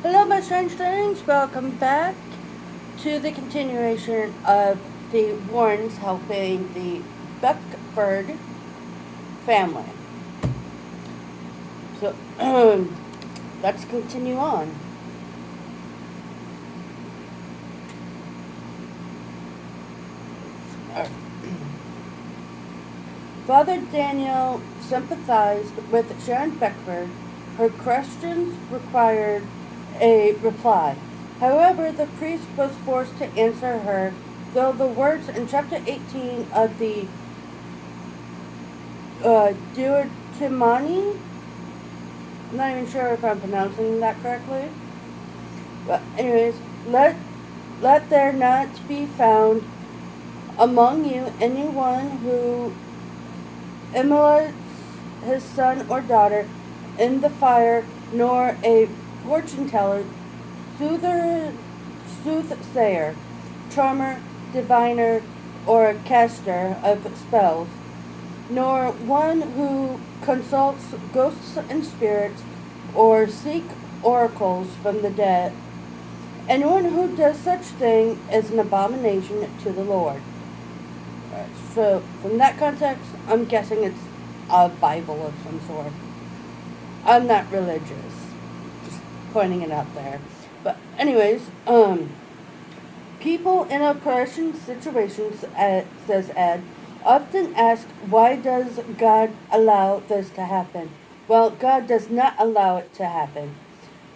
Hello, my strange things. Welcome back to the continuation of the Warrens helping the Beckford family. So, let's continue on. Father Daniel sympathized with Sharon Beckford. Her questions required a reply. However, the priest was forced to answer her, though the words in chapter 18 of the Deuteronomy, I'm not even sure if I'm pronouncing that correctly. But anyways, let there not be found among you anyone who immolates his son or daughter in the fire, nor a fortune teller, soothsayer, charmer, diviner, or caster of spells, nor one who consults ghosts and spirits, or seek oracles from the dead. Anyone who does such thing is an abomination to the Lord. So, from that context, I'm guessing it's a Bible of some sort. I'm not religious. Just pointing it out there. But, anyways, people in oppression situations, says Ed, often ask, why does God allow this to happen? Well, God does not allow it to happen.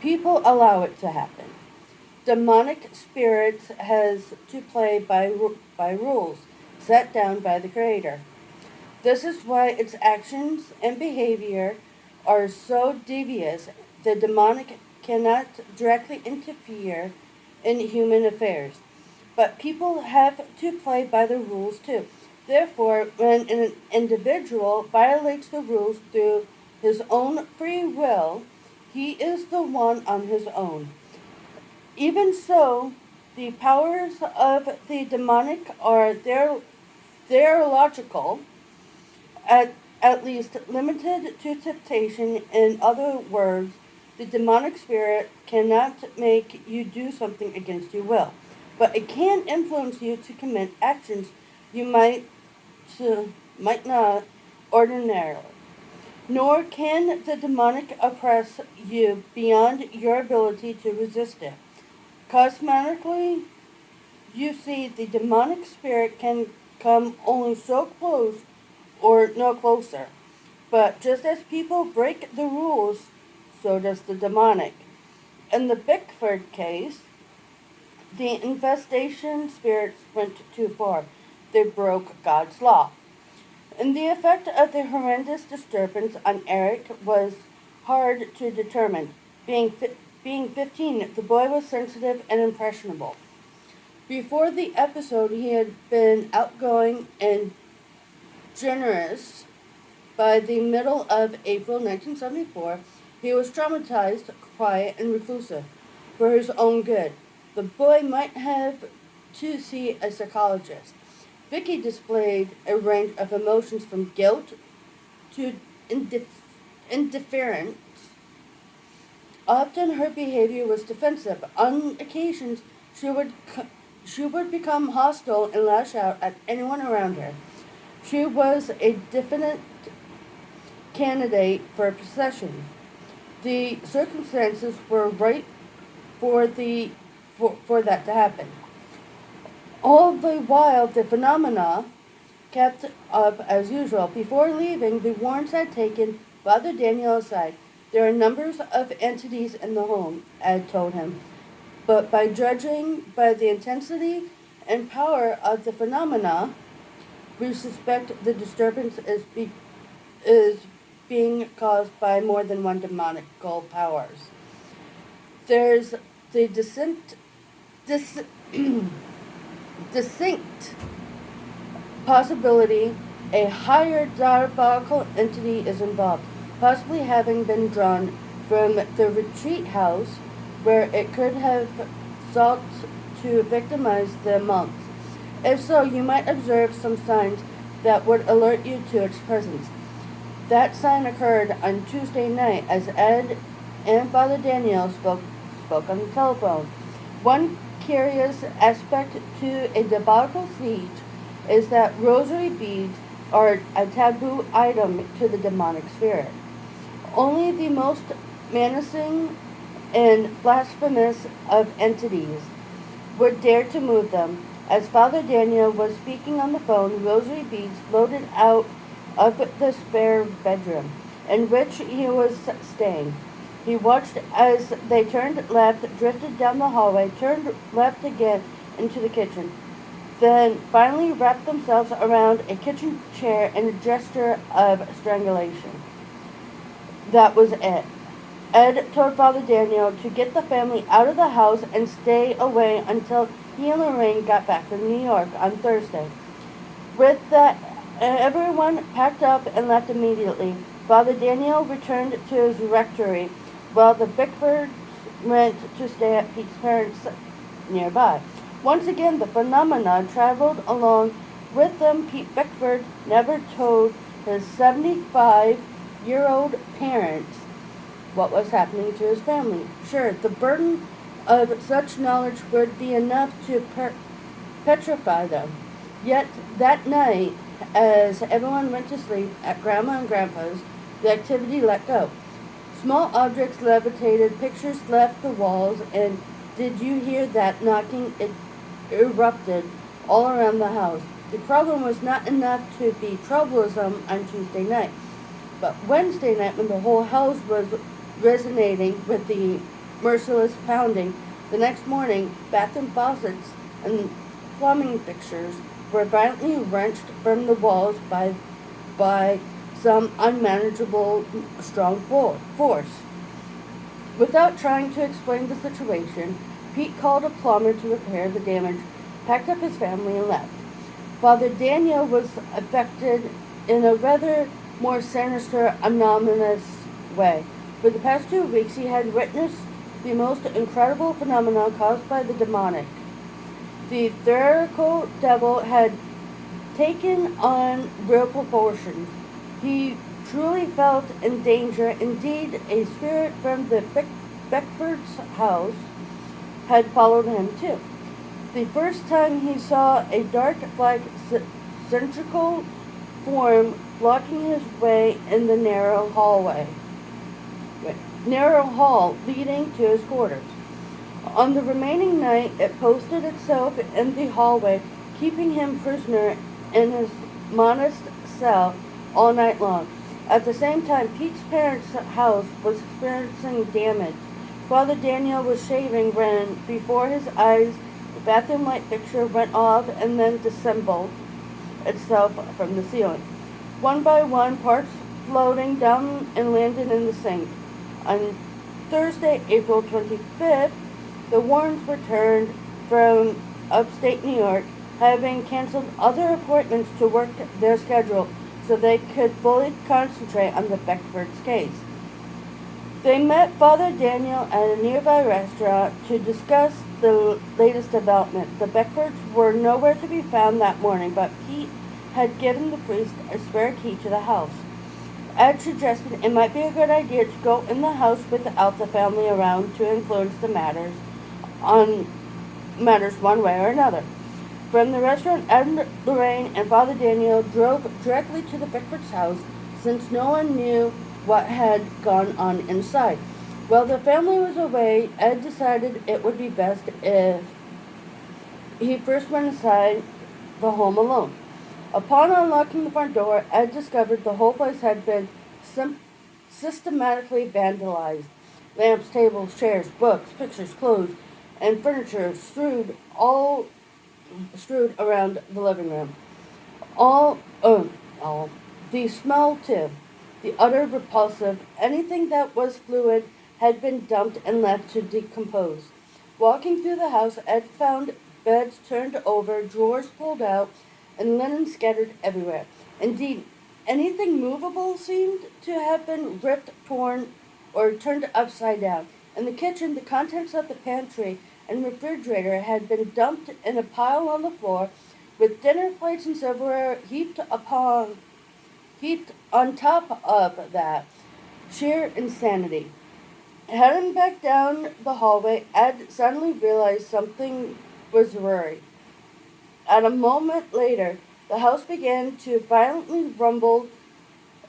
People allow it to happen. Demonic spirits has to play by rules set down by the Creator. This is why its actions and behavior are so devious. The demonic cannot directly interfere in human affairs, but people have to play by the rules too. Therefore, when an individual violates the rules through his own free will, he is the one on his own. Even so, the powers of the demonic are theological, at least limited to temptation. In other words, the demonic spirit cannot make you do something against your will, but it can influence you to commit actions you might not ordinarily. Nor can the demonic oppress you beyond your ability to resist it. Cosmetically, you see, the demonic spirit can come only so close or no closer. But just as people break the rules, so does the demonic. In the Beckford case, the infestation spirits went too far. They broke God's law. And the effect of the horrendous disturbance on Eric was hard to determine. Being 15, the boy was sensitive and impressionable. Before the episode, he had been outgoing and generous. By the middle of April 1974, he was traumatized, quiet, and reclusive for his own good. The boy might have to see a psychologist. Vicky displayed a range of emotions from guilt to indifference. Often her behavior was defensive. On occasions, she would become hostile and lash out at anyone around her. She was a definite candidate for possession. The circumstances were right for that to happen. All the while, the phenomena kept up as usual. Before leaving, the Warrens had taken Father Daniel aside. There are numbers of entities in the home, Ed told him, but by judging by the intensity and power of the phenomena, we suspect the disturbance is being caused by more than one demonical powers. There's the distinct possibility a higher diabolical entity is involved, possibly having been drawn from the retreat house where it could have sought to victimize the monks. If so, you might observe some signs that would alert you to its presence. That sign occurred on Tuesday night as Ed and Father Daniel spoke on the telephone. One curious aspect to a diabolical siege is that rosary beads are a taboo item to the demonic spirit. Only the most menacing and blasphemous of entities would dare to move them. As Father Daniel was speaking on the phone, rosary beads floated out of the spare bedroom in which he was staying. He watched as they turned left, drifted down the hallway, turned left again into the kitchen, then finally wrapped themselves around a kitchen chair in a gesture of strangulation. That was it. Ed told Father Daniel to get the family out of the house and stay away until he and Lorraine got back from New York on Thursday. With that, everyone packed up and left immediately. Father Daniel returned to his rectory, while the Beckfords went to stay at Pete's parents nearby. Once again, the phenomenon traveled along with them. Pete Beckford never told his 75-year-old parents what was happening to his family. Sure, the burden of such knowledge would be enough to petrify them. Yet that night, as everyone went to sleep at Grandma and Grandpa's, the activity let go. Small objects levitated, pictures left the walls, and did you hear that knocking? It erupted all around the house. The problem was not enough to be troublesome on Tuesday night, but Wednesday night, when the whole house was resonating with the merciless pounding, the next morning, bathroom faucets and plumbing fixtures were violently wrenched from the walls by some unmanageable strong force. Without trying to explain the situation, Pete called a plumber to repair the damage, packed up his family, and left. Father Daniel was affected in a rather more sinister, anomalous way. For the past 2 weeks, he had witnessed the most incredible phenomenon caused by the demonic. The theatrical devil had taken on real proportions. He truly felt in danger. Indeed, a spirit from the Beckford's house had followed him too. The first time he saw a dark, black, cylindrical form blocking his way in the narrow hall leading to his quarters. On the remaining night, it posted itself in the hallway, keeping him prisoner in his modest cell all night long. At the same time, Pete's parents' house was experiencing damage. Father Daniel was shaving when, before his eyes, the bathroom light fixture went off and then disassembled itself from the ceiling. One by one, parts floating down and landed in the sink. On Thursday, April 25th, the Warrens returned from upstate New York, having canceled other appointments to work their schedule so they could fully concentrate on the Beckford's case. They met Father Daniel at a nearby restaurant to discuss the latest development. The Beckfords were nowhere to be found that morning, but Pete had given the priest a spare key to the house. Ed suggested it might be a good idea to go in the house without the family around to influence the matters one way or another. From the restaurant, Ed, Lorraine, and Father Daniel drove directly to the Beckford's house, since no one knew what had gone on inside. While the family was away, Ed decided it would be best if he first went inside the home alone. Upon unlocking the front door, Ed discovered the whole place had been systematically vandalized. Lamps, tables, chairs, books, pictures, clothes, and furniture strewed around the living room. All the smell too, the utter repulsive. Anything that was fluid had been dumped and left to decompose. Walking through the house, Ed found beds turned over, drawers pulled out, and linen scattered everywhere. Indeed, anything movable seemed to have been ripped, torn, or turned upside down. In the kitchen, the contents of the pantry and refrigerator had been dumped in a pile on the floor, with dinner plates and silverware heaped on top of that. Sheer insanity. Heading back down the hallway, Ed suddenly realized something was worried. At a moment later, the house began to violently rumble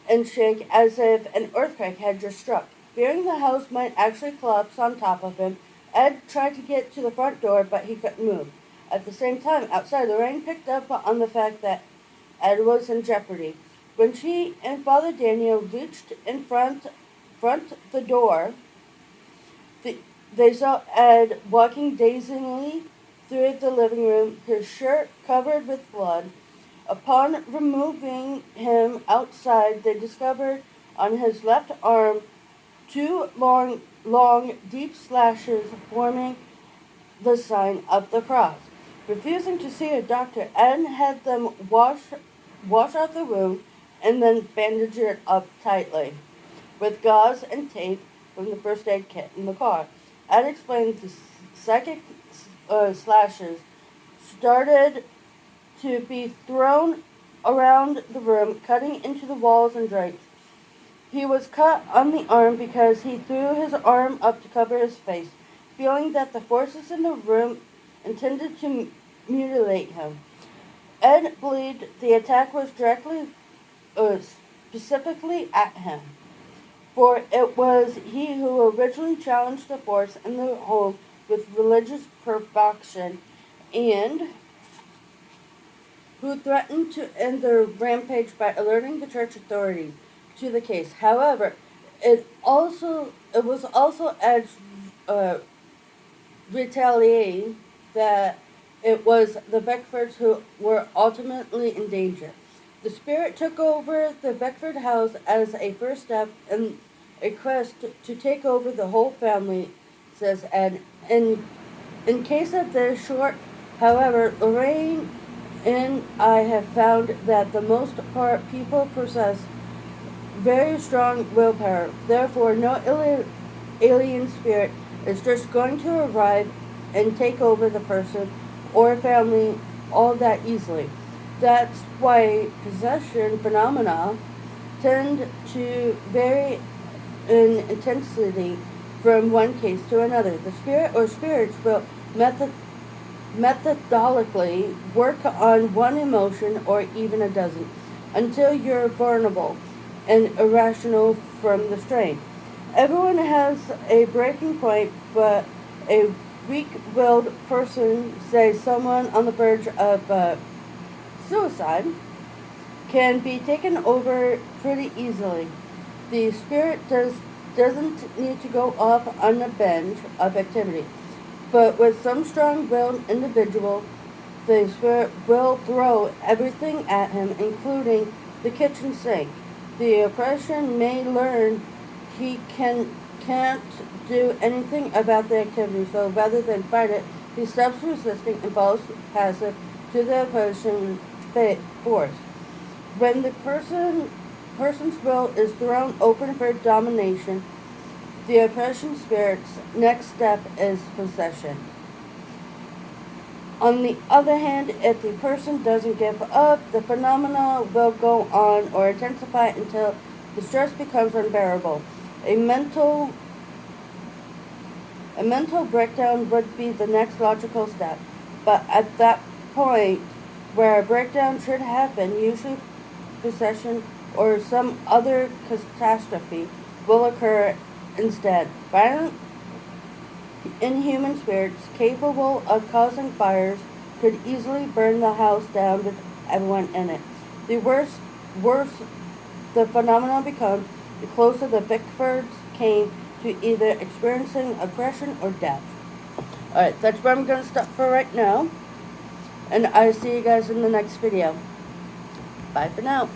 and shake as if an earthquake had just struck. Fearing the house might actually collapse on top of him, Ed tried to get to the front door, but he couldn't move. At the same time, outside, Lorraine picked up on the fact that Ed was in jeopardy. When she and Father Daniel reached in front the door, they saw Ed walking dazingly through the living room, his shirt covered with blood. Upon removing him outside, they discovered on his left arm two long, deep slashes forming the sign of the cross. Refusing to see a doctor, Ed had them wash out the wound and then bandage it up tightly with gauze and tape from the first aid kit in the car. Ed explained the psychic slashes started to be thrown around the room, cutting into the walls and drapes. He was cut on the arm because he threw his arm up to cover his face, feeling that the forces in the room intended to mutilate him. Ed believed the attack was directly, specifically at him, for it was he who originally challenged the force in the home with religious perfection and who threatened to end the rampage by alerting the church authorities to the case. However, it was also Ed's retaliation that it was the Beckfords who were ultimately in danger. The spirit took over the Beckford house as a first step in a quest to take over the whole family, says Ed. In case of this short, however, Lorraine and I have found that the most part people possess very strong willpower. Therefore, no alien spirit is just going to arrive and take over the person or family all that easily. That's why possession phenomena tend to vary in intensity from one case to another. The spirit or spirits will methodically work on one emotion or even a dozen until you're vulnerable and irrational from the strain. Everyone has a breaking point, but a weak-willed person, say someone on the verge of suicide, can be taken over pretty easily. The spirit doesn't need to go off on a binge of activity, but with some strong-willed individual, the spirit will throw everything at him, including the kitchen sink. The oppression may learn he can't do anything about the activity, so rather than fight it, he stops resisting and falls passive to the oppression force. When the person's will is thrown open for domination, the oppression spirit's next step is possession. On the other hand, if the person doesn't give up, the phenomena will go on or intensify until the stress becomes unbearable. A mental breakdown would be the next logical step, but at that point where a breakdown should happen, usually possession or some other catastrophe will occur instead. Violent inhuman spirits capable of causing fires could easily burn the house down with everyone in it. The worse the phenomenon becomes, the closer the Beckfords came to either experiencing oppression or death. Alright, that's where I'm going to stop for right now. And I'll see you guys in the next video. Bye for now.